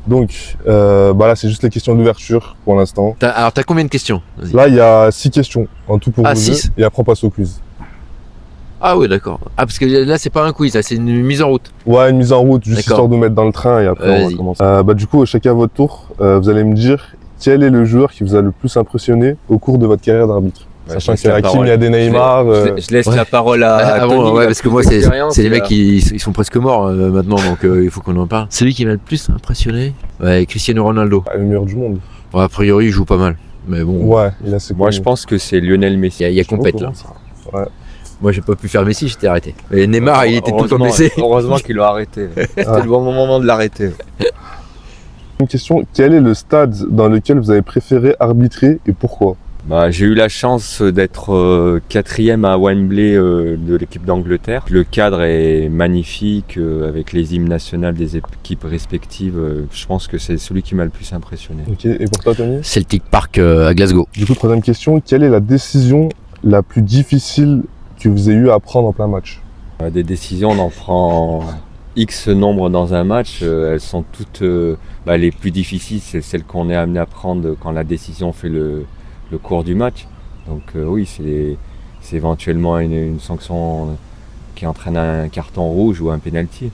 Donc, là, c'est juste les questions d'ouverture pour l'instant. Alors, t'as combien de questions? Vas-y. Là, il y a 6 questions en tout pour vous 6. deux, et après on passe au quiz. Ah oui, d'accord. Ah, parce que là, c'est pas un quiz, là, c'est une mise en route. Ouais, une mise en route, juste D'accord. histoire de nous mettre dans le train et après on va commencer. Du coup, chacun à votre tour, vous allez me dire quel est le joueur qui vous a le plus impressionné au cours de votre carrière d'arbitre. Sachant qu'il y a Hakim, il y a des Neymar. Je laisse la parole à Tony. Ouais, parce que moi, c'est les mecs qui sont presque morts maintenant, donc il faut qu'on en parle. Celui qui m'a le plus impressionné, ouais, Cristiano Ronaldo. Le meilleur du monde. Ouais, a priori, il joue pas mal. Mais bon. Ouais, il a ses Moi, je pense que c'est Lionel Messi. Il y a compète là. Ouais. Moi, j'ai pas pu faire Messi, j'étais arrêté. Et Neymar, il était tout le temps blessé. Heureusement qu'ils l'ont arrêté. C'était le bon moment de l'arrêter. Une question, quel est le stade dans lequel vous avez préféré arbitrer et pourquoi? J'ai eu la chance d'être 4e à Wembley de l'équipe d'Angleterre. Le cadre est magnifique avec les hymnes nationales des équipes respectives. Je pense que c'est celui qui m'a le plus impressionné. Ok, et pour toi, Tony? Celtic Park à Glasgow. Du coup, troisième question, quelle est la décision la plus difficile que vous ayez eu à prendre en plein match? Des décisions, on en prend X nombre dans un match. Elles sont toutes les plus difficiles, c'est celles qu'on est amené à prendre quand la décision fait le cours du match. Donc oui, c'est éventuellement une sanction qui entraîne un carton rouge ou un penalty.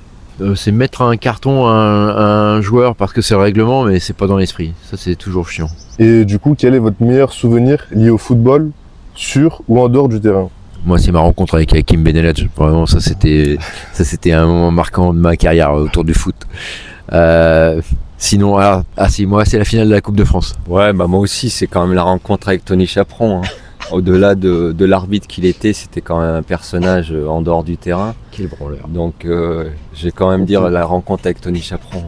C'est mettre un carton à un joueur parce que c'est le règlement, mais c'est pas dans l'esprit. Ça, c'est toujours chiant. Et du coup, quel est votre meilleur souvenir lié au football, sur ou en dehors du terrain? Moi, c'est ma rencontre avec Hakim Benelaj. Vraiment, ça c'était un moment marquant de ma carrière autour du foot. Sinon, moi, c'est la finale de la Coupe de France. Ouais, moi aussi, c'est quand même la rencontre avec Tony Chaperon. Au-delà de l'arbitre qu'il était, c'était quand même un personnage en dehors du terrain. Quel branleur. Donc, je vais quand même dire la rencontre avec Tony Chaperon.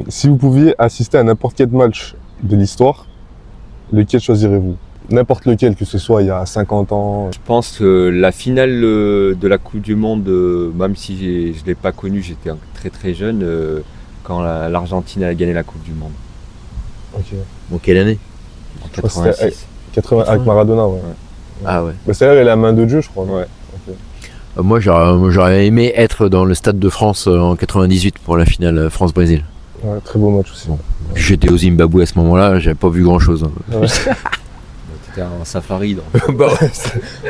Si vous pouviez assister à n'importe quel match de l'histoire, lequel choisirez-vous? N'importe lequel, que ce soit il y a 50 ans. Je pense que la finale de la Coupe du Monde, même si je ne l'ai pas connue, j'étais très très jeune, quand l'Argentine a gagné la Coupe du Monde. Ok. Bon, quelle année? En 86. 80, avec Maradona, ouais. Ah ouais. Celle-là, elle est la main de Dieu, je crois. Ouais. Okay. Moi, j'aurais aimé être dans le Stade de France en 98 pour la finale France-Brésil. Ouais, très beau match aussi. Bon. J'étais au Zimbabwe à ce moment-là, j'avais pas vu grand-chose. Ouais. T'étais en safari,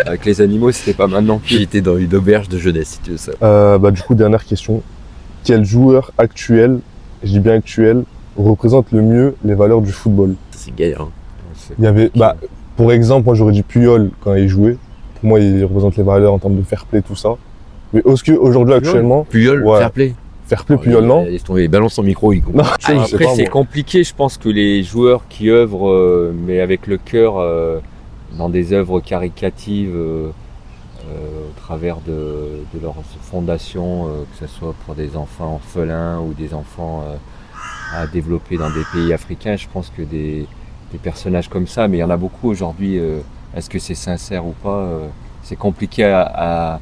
avec les animaux, c'était pas maintenant. J'étais dans une auberge de jeunesse, si tu veux ça. Du coup, dernière question. Quel joueur actuel, je dis bien actuel, représente le mieux les valeurs du football? C'est galère. Hein. Il y avait, pour exemple, moi j'aurais dit Puyol quand il jouait. Pour moi, il représente les valeurs en termes de fair play, tout ça. Mais est-ce qu'aujourd'hui, actuellement. Puyol, ouais. Fair play. Fair play, Puyol, non? Laisse tomber, balance son micro, il comprend. Après, c'est compliqué. Je pense que les joueurs qui œuvrent, mais avec le cœur, dans des œuvres caricatives, au travers de leurs fondations, que ce soit pour des enfants orphelins ou des enfants à développer dans des pays africains, je pense que des personnages comme ça, mais il y en a beaucoup aujourd'hui, est-ce que c'est sincère ou pas, c'est compliqué à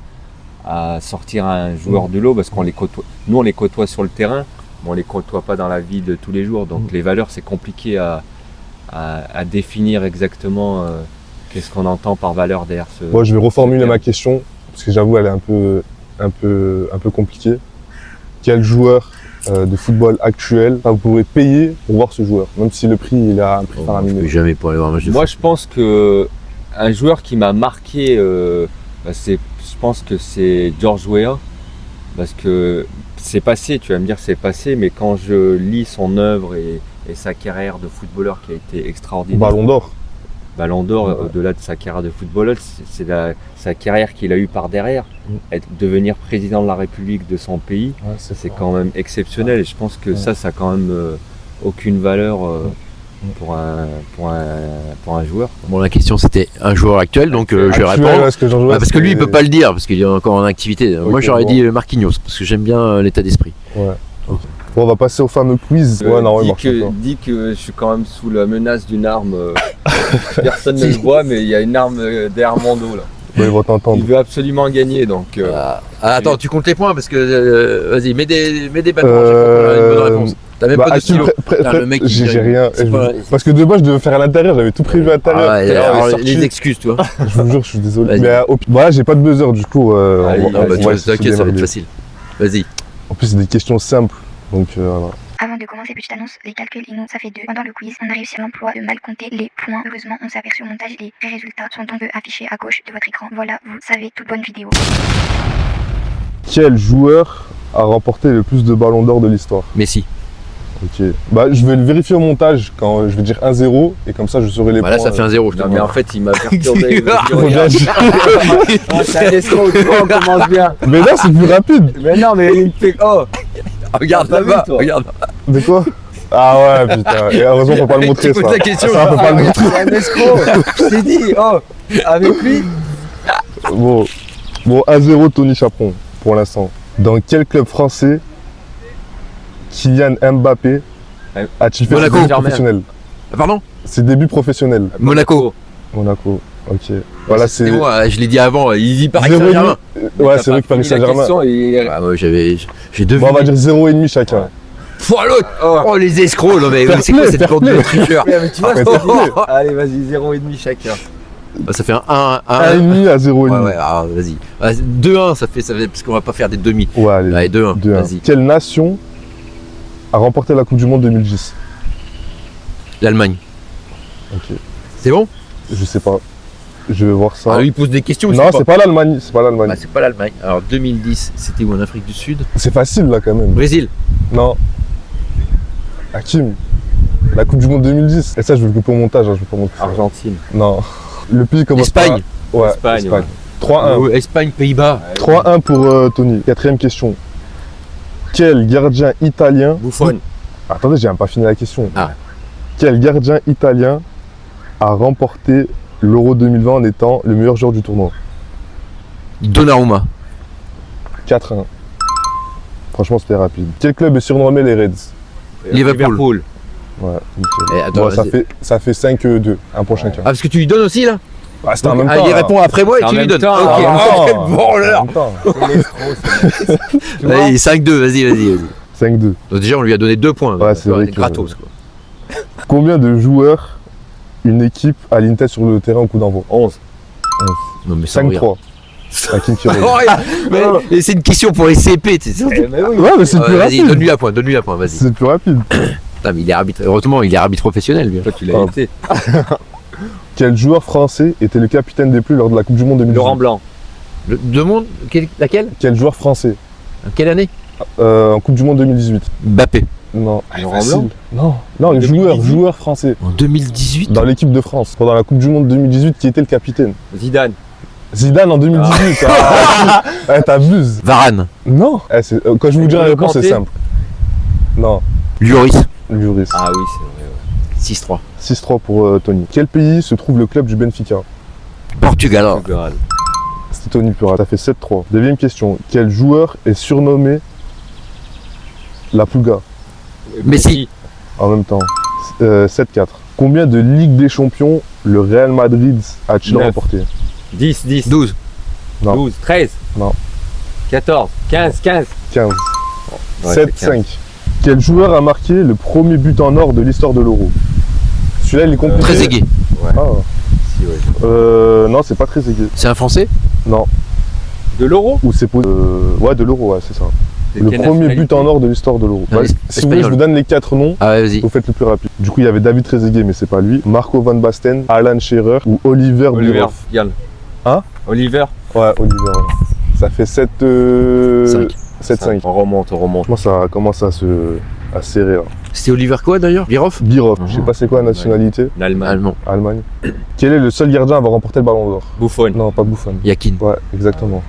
sortir un joueur de l'eau parce qu'on les côtoie. Nous on les côtoie sur le terrain, mais on les côtoie pas dans la vie de tous les jours, donc les valeurs c'est compliqué à définir exactement qu'est-ce qu'on entend par valeur derrière ce. Moi je vais reformuler ma question, parce que j'avoue elle est un peu compliquée. Quel joueur de football actuel vous pourrez payer pour voir ce joueur, même si le prix il a un prix faramineux? Je peux jamais pour aller voir un match de foot. Moi je pense que un joueur qui m'a marqué, je pense que c'est George Weah, parce que c'est passé, tu vas me dire c'est passé, mais quand je lis son œuvre et sa carrière de footballeur qui a été extraordinaire. Ballon d'or, ouais. Au-delà de sa carrière de footballeur, c'est sa carrière qu'il a eue par derrière. Devenir président de la République de son pays, ouais, c'est quand même exceptionnel. Et je pense que ça a quand même aucune valeur pour un joueur. Bon, la question c'était un joueur actuel, donc je vais répondre. Parce que lui il peut pas le dire, parce qu'il est encore en activité. Okay, moi j'aurais dit Marquinhos, parce que j'aime bien l'état d'esprit. Ouais. Okay. Bon, on va passer au fameux quiz. Dis que je suis quand même sous la menace d'une arme. Personne ne le voit, mais il y a une arme derrière mon dos là. Ouais, il va t'entendre. Il veut absolument gagner, donc. Attends, tu comptes les points parce que vas-y, mets des bâtons à chaque fois qu'on a une bonne réponse. T'as même pas de stylo. Le mec, j'ai rien. Parce que de base, je devais faire à l'intérieur, j'avais tout prévu à l'intérieur. Alors, les excuses, toi. Je vous jure, je suis désolé. Mais voilà, j'ai pas de buzzer, du coup. T'inquiète, ça va être facile. Vas-y. En plus, c'est des questions simples. Donc voilà. Avant de commencer, petite annonce, les calculs Inou, ça fait 2. Pendant le quiz, on a réussi à l'emploi de mal compter les points. Heureusement, on s'est aperçu au montage, les vrais résultats sont donc affichés à gauche de votre écran. Voilà, vous savez, toute bonne vidéo. Quel joueur a remporté le plus de ballons d'or de l'histoire? Messi. Ok. Bah, je vais le vérifier au montage quand je vais dire 1-0 et comme ça je saurai les points. Là, ça fait 1-0, je te Non, mais en fait, il m'a perturbé. C'est un escroc, tu vois, on commence bien. Mais là, c'est plus rapide. Mais non, mais il fait. Oh, Regarde T'as vu, là-bas, toi regarde. De quoi? Ah ouais, putain. Et heureusement, on peut pas le montrer, Tu ça. poses la question, Ça, on peut pas le montrer. c'est un escroc. Je t'ai dit, oh, avec lui. Bon, 1-0 Tony Chaperon, pour l'instant. Dans quel club français Kylian Mbappé a-t-il fait ses Monaco. débuts professionnels? Pardon? Ses débuts professionnels. Monaco. Monaco, ok. Voilà, c'est... moi, je l'ai dit avant, il dit Paris 0,5. Saint-Germain. Ouais, c'est vrai que Paris Saint-Germain. Ah, moi, j'ai deux Bon, on va dire 0,5 chacun. Faut l'autre. Oh, les escrocs, non, mais c'est quoi cette bande de tricheurs? Mais tu vois, Ah, c'est dit. Allez, vas-y, 0,5 chacun. Bah, ça fait un 1,5 à 0,5. Ouais, ouais, alors, vas-y. 2-1, ça fait, parce qu'on va pas faire des demi. Ouais, allez. Allez, 2-1, 2-1. vas-y. Quelle nation a remporté la Coupe du Monde 2010? L'Allemagne. Ok. C'est bon? Je sais pas. Je vais voir ça. Ah, lui, il pose des questions. Non, c'est pas l'Allemagne. C'est pas l'Allemagne. Bah, c'est pas l'Allemagne. Alors, 2010, c'était où en Afrique du Sud? C'est facile là quand même. Brésil. Non. Hakim. La Coupe du Monde 2010. Et ça, je vais le couper au montage. Hein, je vais pas montrer ça. Argentine. Non. Le pays commence Espagne. par... Ouais, Espagne, Espagne. 3-1. Espagne, Pays-Bas. 3-1 pour Tony. Quatrième question. Quel gardien italien... Buffon. Attendez, j'ai même pas fini la question. Ah. Quel gardien italien a remporté l'Euro 2020 en étant le meilleur joueur du tournoi? Donnarumma. 4-1. Franchement, c'était rapide. Quel club est surnommé les Reds? Liverpool. Ouais, nickel. Eh, attends, Bon, ça vas-y. fait 5-2. Un pour chacun. Ah, parce que tu lui donnes aussi, là? Ah, c'était en même Ah, temps. il là. répond après moi et C'est tu en lui même donnes. temps, Ok. En même Ah, temps. quel En branleur. même temps. Vas-y, 5-2, vas-y. 5-2. Donc déjà, on lui a donné 2 points. Ouais, c'est vrai que- gratos, quoi. Combien de joueurs une équipe aligne sur le terrain au coup d'envoi? 11. Non, mais ça regarde. 5-3. Hakim qui revient. Mais c'est une question pour les CP, tu sais. Mais oui. Ouais, mais c'est plus Vas-y, rapide. donne-lui un point, vas-y. C'est plus rapide. Putain, mais il est arbitre. Heureusement, il est arbitre professionnel, lui. Toi, tu l'as Oh. été. Quel joueur français était le capitaine des Bleus lors de la Coupe du Monde 2018? Laurent Blanc. De monde laquelle? Quel joueur français Quelle année? en Coupe du Monde 2018? Mbappé. Non. Laurent Facile. Blanc. Non, les 2018. joueurs français. En 2018? Dans l'équipe de France. Pendant la Coupe du Monde 2018, qui était le capitaine? Zidane. Zidane en 2018. Ah. Ouais, t'abuses. Varane. Non. Quand je vous dis la N'Golo réponse, c'est Kanté. simple. Non. Lloris. Lloris. Ah oui, c'est vrai. Ouais. 6-3. 6-3 pour Tony. Quel pays se trouve le club du Benfica? Portugal. Portugal. C'était Tony Pura. Ça fait 7-3. Deuxième question. Quel joueur est surnommé la Pulga? Messi. En même temps. 7-4. Combien de Ligue des Champions le Real Madrid a-t-il 9. remporté? 10, 10. 12. Non. 12, 13. Non. 14, 15, 15. 15. Ouais, 7-5. Quel joueur a marqué le premier but en or de l'histoire de l'Euro? Celui-là, il est compliqué. Trezeguet. Ah. Si, ouais. Non, c'est pas très aiguë. C'est un Français? Non. De l'euro. Ou c'est ouais, de l'Euro, ouais, c'est ça. De Le quelle premier nationalité? but en or de l'histoire de l'Euro. Non, Bah, si vous voulez, espagnol. je vous donne les 4 noms. Ah ouais, vas-y. Vous faites le plus rapide. Du coup, il y avait David Trezeguet, mais c'est pas lui. Marco Van Basten, Alan Shearer ou Oliver Oliver. Bierhoff. Yann. Hein? Oliver. Ouais, Oliver. Ouais. Ça fait 7, 5. 7-5. On remonte. Franchement, ça commence à se serrer là. C'était Oliver quoi d'ailleurs? Biroff? Bierhoff, je sais pas c'est quoi la nationalité. L'Allemagne. Allemand. Allemagne. Quel est le seul gardien à avoir remporté le ballon d'or? Buffon. Non, pas Buffon. Yakin. Ouais, exactement.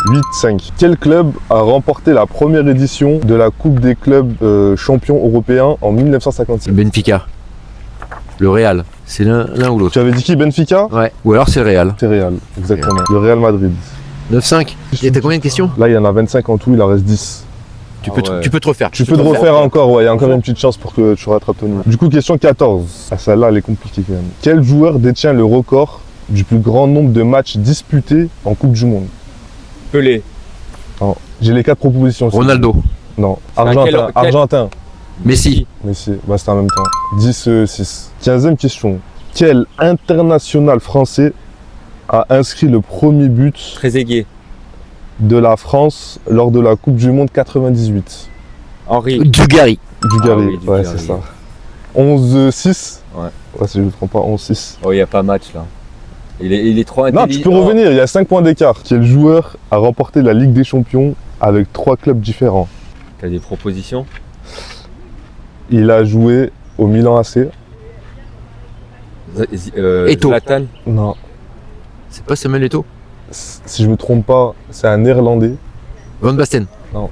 8-5. Quel club a remporté la première édition de la Coupe des clubs champions européens en 1956? Benfica. Le Real. C'est l'un ou l'autre. Tu avais dit qui? Benfica? Ouais. Ou alors c'est Real. C'est Real, exactement. Le Real Madrid. 9-5. Et t'as combien de questions? Là, il y en a 25 en tout, il en reste 10. Tu peux, ouais. tu peux te refaire. Tu peux te refaire encore, ouais, il y a encore une petite chance pour que tu rattrapes ton niveau. Du coup, question 14. Ah, celle-là, elle est compliquée quand même. Quel joueur détient le record du plus grand nombre de matchs disputés en Coupe du Monde? Pelé. Non. J'ai les 4 propositions. Ronaldo. Non. C'est un Argentin. quel- Argentin. Messi. Mais si, bah, c'était en même temps. 10-6. 15e question. Quel international français a inscrit le premier but Trezeguet. de la France lors de la Coupe du Monde 98? Henri. Dugarry. Dugarry, oui, ouais, Dugarry. c'est ça. 11-6. Ouais. Ouais, si je ne me trompe pas, 11-6. Oh, il n'y a pas match là. Il est trop intelligent. Non, tu peux revenir, il y a 5 points d'écart. Quel joueur a remporté la Ligue des Champions avec 3 clubs différents? T'as des propositions? Il a joué au Milan AC. Eto'o. Zlatan. Non. C'est pas Samuel Eto'o? Si je me trompe pas, c'est un Néerlandais. Van Basten? Non.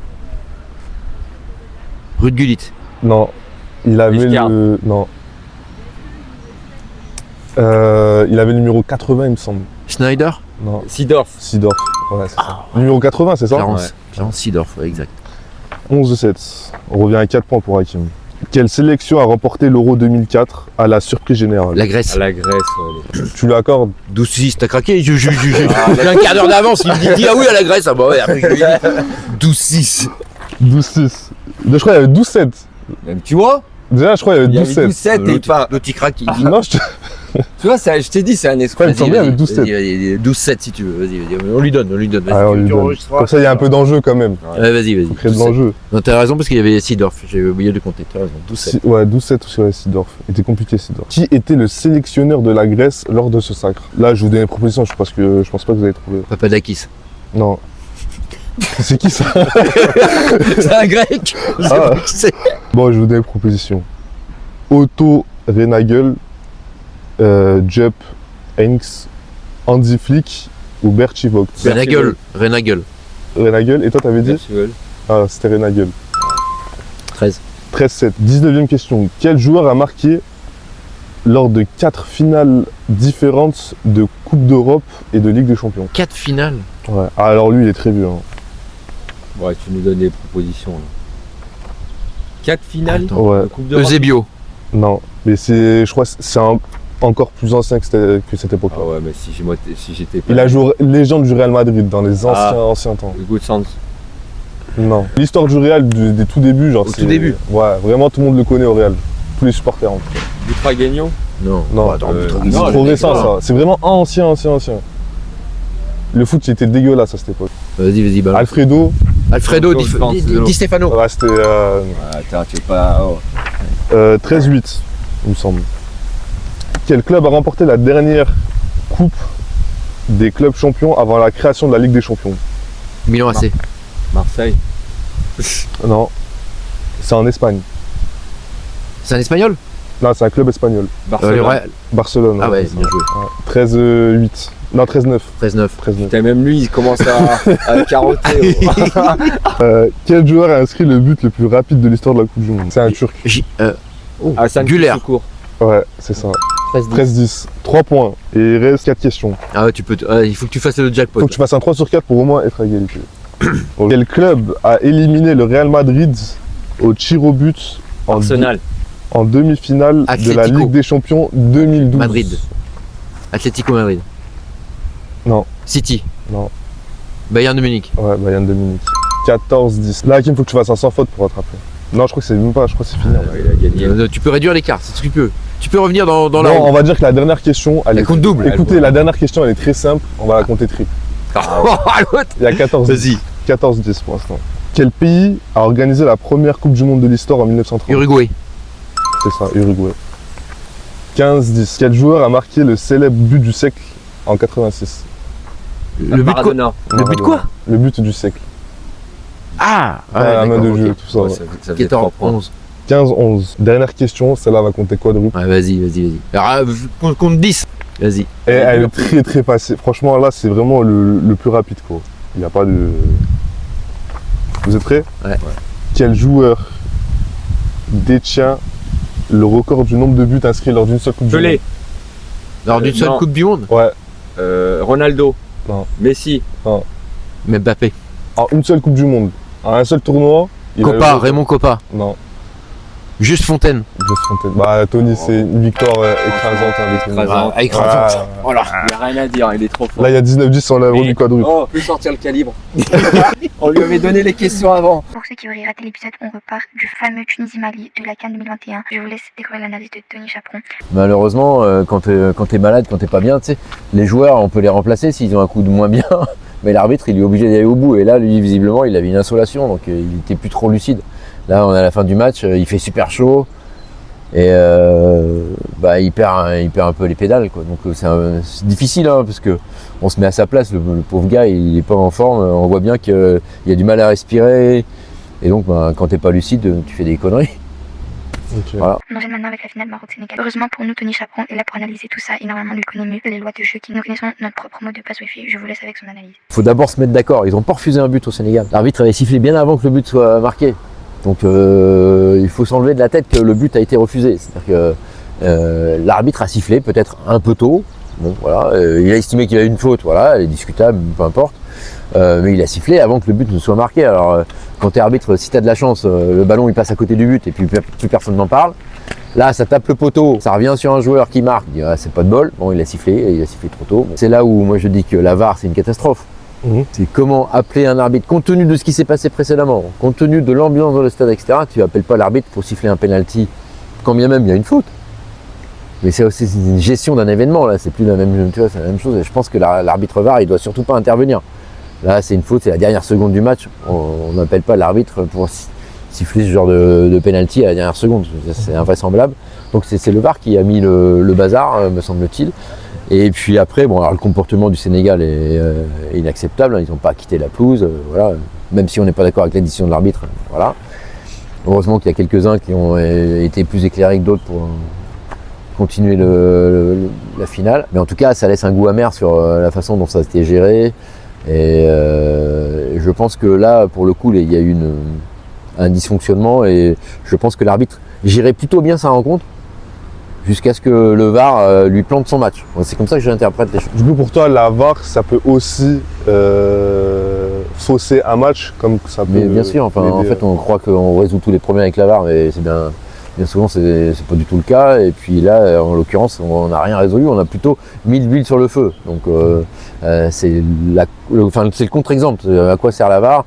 Ruud Gullit? Non. Il avait Rijkaard. le... Non. Il avait le numéro 80, il me semble. Schneider? Non. Seedorf. Seedorf. Ouais, c'est ça. Numéro 80, c'est ça? Clarence Seedorf, ouais, exact. 11-7. On revient à 4 points pour Hakim. Quelle sélection a remporté l'Euro 2004 à la surprise générale? La Grèce. À la Grèce. Tu l'accordes? 12-6, t'as craqué? J'ai un quart d'heure d'avance, il me dit ah oui à la Grèce, ah bah ouais, après je lui dis 12-6. 12-6. Je crois qu'il y avait 12-7. Même tu vois, Déjà, je crois qu'il y il y avait avait 12-7. 12-7 et pas. L'autre il craque, il dit Non, je te... Tu vois, je t'ai dit, c'est un escroc. il me semblait qu'il y avait 12-7. Vas-y, 12-7 si tu veux, vas-y, on lui donne, vas-y. Ah, on lui tu donne. enregistreras. Comme ça, il y a un peu d'enjeu quand même. Ouais, vas-y. Créer de 12-7. l'enjeu. Non, t'as raison parce qu'il y avait Seedorf, j'ai oublié de compter, t'as raison, 12-7. Ouais, 12-7 aussi, ouais, Seedorf. C'était compliqué, Seedorf. Qui était le sélectionneur de la Grèce lors de ce sacre? Là, je vous donne une proposition, je pense pas que vous allez trouver. Papadakis. Non. C'est qui ça? C'est un grec. Je sais Ah. pas qui c'est. Bon, je vous donne une proposition. Otto Rehhagel, Jupp Heynckes, Hansi Flick ou Bertie Vogt? Renagel. Rehhagel, et toi t'avais dit? Percival. Ah, c'était Rehhagel. 13. 13-7. 19e question. Quel joueur a marqué lors de 4 finales différentes de Coupe d'Europe et de Ligue des Champions? 4 finales. Ouais. Ah, alors lui, il est très vieux. Hein. Ouais, tu nous donnes des propositions. 4 finales Attends. Ouais. de Coupe d'Europe. Eusebio. Non, mais je crois que c'est encore plus ancien que cette époque-là. Ah ouais, mais si j'étais pas. Il a joué légende du Real Madrid dans les anciens temps. Hugo Sanz. Non. L'histoire du Real des tout débuts, genre. Au tout début. Ouais, vraiment tout le monde le connaît au Real. Tous les supporters en tout cas. Butragueño. Non. Non, Attends, c'est non, trop le récent dégueulasse. ça. C'est vraiment ancien. Le foot c'était dégueulasse à cette époque. Vas-y, balance. Alfredo, Alfredo Di Di Stefano. ouais, c'était Attends, tu veux pas. Oh. 13-8, il me semble. Quel club a remporté la dernière coupe des clubs champions avant la création de la Ligue des Champions? Milan AC. Marseille. Non. C'est en Espagne. C'est un espagnol? Non, c'est un club espagnol. Barcelone. Le Real. Barcelone. Ah ouais, c'est ça. bien joué. 13-8. Non, 13-9. 13-9. 13-9. Putain, même lui, il commence à carotter. oh. Quel joueur a inscrit le but le plus rapide de l'histoire de la Coupe du Monde? C'est un Turc. Hassan Güler. Secours. Ouais, c'est ça. 13-10. 13-10. 3 points. Et il reste 4 questions. Ah ouais, il faut que tu fasses le jackpot. Faut que tu fasses un 3 sur 4 pour au moins être à égalité. Quel club a éliminé le Real Madrid au tir au but Arsenal. en demi-finale de la Atlético. Ligue des Champions 2012? Madrid. Atlético Madrid. Non. City. Non. Bayern de Munich. Ouais, Bayern de Munich. 14-10. Là, Hakim, faut que tu fasses un sans faute pour rattraper. Non, je crois que c'est même pas, je crois que c'est fini. Il a gagné. Tu peux réduire l'écart, c'est ce que tu peux. Tu peux revenir dans la Non, roue. on va dire que la dernière question, elle Elle est... compte double. Écoutez, la dernière question, elle est très simple. On va la compter triple. L'autre. Il y a 14-10. Vas-y. 14-10 pour l'instant. Quel pays a organisé la première Coupe du Monde de l'histoire en 1930? Uruguay. C'est ça, Uruguay. 15-10. Quel joueur a marqué le célèbre but du siècle en 86? Le but quoi? Maradona. Le but quoi? Le but du siècle. Ah, La main de d'accord, jeu, ok. tout ça. Ouais, ouais. ça Qui fait est en 3 points. 11. 15-11. Dernière question, celle-là va compter quadruple. Ouais, vas-y. Alors, compte 10. Vas-y. Et elle est très facile. Franchement, là, c'est vraiment le plus rapide, quoi. Il n'y a pas de... Vous êtes prêts? Ouais. Quel joueur détient le record du nombre de buts inscrits lors d'une seule Coupe du Pelé. Alors, d'une seule non. Coupe du Monde? Monde? Ouais, Ronaldo. Non. Messi. Mais Mbappé. en une seule Coupe du Monde. En un seul tournoi. il a le Coppa, record. Raymond Coppa. Non, Juste Fontaine. Just Fontaine. Bah, Tony, c'est une victoire écrasante avec Tony. Écrasante. Ah, écrasante. Ouais. Voilà. Il n'y a rien à dire, il est trop fort. Là, il y a 19-10, on a Mais- du quadruple. Oh, peut sortir le calibre. On lui avait donné les questions avant. Pour ceux qui auraient raté l'épisode, on repart du fameux Tunisie-Mali de la CAN 2021. Je vous laisse découvrir l'analyse de Tony Chaperon. Malheureusement, quand t'es malade, quand t'es pas bien, tu sais, les joueurs, on peut les remplacer s'ils ont un coup de moins bien. mais l'arbitre il est obligé d'aller au bout. Et là, lui, visiblement, il avait une insolation, donc il était plus trop lucide. Là, on est à la fin du match, il fait super chaud et il perd un peu les pédales, quoi. Donc c'est difficile, hein, parce que on se met à sa place. Le pauvre gars, il est pas en forme. On voit bien qu'il a du mal à respirer. Et donc, quand t'es pas lucide, tu fais des conneries. Okay. Voilà. On enchaîne maintenant avec la finale Maroc-Sénégal. Heureusement pour nous, Tony Chaperon est là pour analyser tout ça et normalement lui connaît mieux les lois de jeu qui nous connaissons notre propre mode de passe Wi-Fi. Je vous laisse avec son analyse. Il faut d'abord se mettre d'accord. Ils n'ont pas refusé un but au Sénégal. L'arbitre avait sifflé bien avant que le but soit marqué. Donc il faut s'enlever de la tête que le but a été refusé. C'est-à-dire que l'arbitre a sifflé peut-être un peu tôt. Bon, voilà. Il a estimé qu'il y avait une faute. Voilà, elle est discutable, peu importe. Mais il a sifflé avant que le but ne soit marqué. Alors quand tu es arbitre, si tu as de la chance, le ballon il passe à côté du but et puis plus personne n'en parle. Là, ça tape le poteau, ça revient sur un joueur qui marque, il dit ah, c'est pas de bol. Bon, il a sifflé trop tôt. C'est là où moi je dis que la VAR c'est une catastrophe. C'est comment appeler un arbitre, compte tenu de ce qui s'est passé précédemment, compte tenu de l'ambiance dans le stade, etc. Tu n'appelles pas l'arbitre pour siffler un penalty, quand bien même il y a une faute. Mais c'est aussi une gestion d'un événement, là, c'est plus la même, tu vois, c'est la même chose. Et je pense que l'arbitre VAR, il doit surtout pas intervenir. Là, c'est une faute, c'est la dernière seconde du match. On n'appelle pas l'arbitre pour siffler ce genre de penalty à la dernière seconde. C'est invraisemblable. Donc c'est le VAR qui a mis le bazar, me semble-t-il. Et puis après, bon, alors, le comportement du Sénégal est inacceptable. Ils n'ont pas quitté la pelouse, voilà. Même si on n'est pas d'accord avec la décision de l'arbitre, voilà. Heureusement qu'il y a quelques-uns qui ont été plus éclairés que d'autres pour continuer la finale. Mais en tout cas, ça laisse un goût amer sur la façon dont ça a été géré. Et je pense que là, pour le coup, il y a eu un dysfonctionnement et je pense que l'arbitre gérait plutôt bien sa rencontre jusqu'à ce que le VAR lui plante son match. C'est comme ça que j'interprète les choses. Du coup, pour toi, la VAR, ça peut aussi fausser un match comme ça peut. Mais bien sûr, enfin, en fait, on croit qu'on résout tous les problèmes avec la VAR, mais c'est bien souvent, c'est pas du tout le cas. Et puis là, en l'occurrence, on n'a rien résolu, on a plutôt mis de l'huile sur le feu. Donc c'est le contre-exemple. À quoi sert la VAR?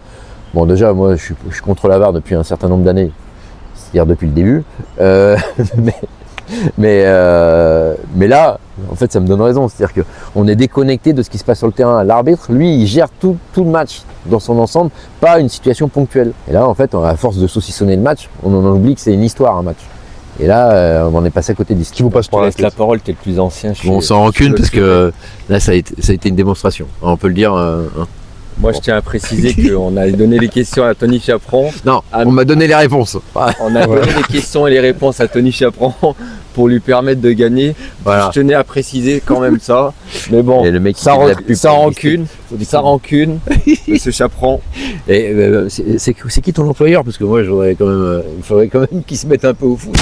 Bon, déjà, moi, je suis contre la VAR depuis un certain nombre d'années, c'est-à-dire depuis le début. Mais là, en fait, ça me donne raison. C'est-à-dire qu'on est déconnecté de ce qui se passe sur le terrain. L'arbitre, lui, il gère tout le match dans son ensemble, pas une situation ponctuelle. Et là, en fait, à force de saucissonner le match, on en oublie que c'est une histoire, un match. Et là, on en est passé à côté de l'histoire. Qui vous passe par la parole, t'es le plus ancien. On s'en rancune parce que là, ça a été une démonstration. On peut le dire. Moi, je tiens à préciser qu'on a donné les questions à Tony Chaperon. Non, on m'a donné les réponses. On a donné les questions et les réponses à Tony Chaperon pour lui permettre de gagner. Voilà. Je tenais à préciser quand même ça. Mais bon, et le mec ça rancune, Monsieur Chaperon. Et c'est qui ton employeur? Parce que moi, il faudrait quand même qu'il se mette un peu au foot.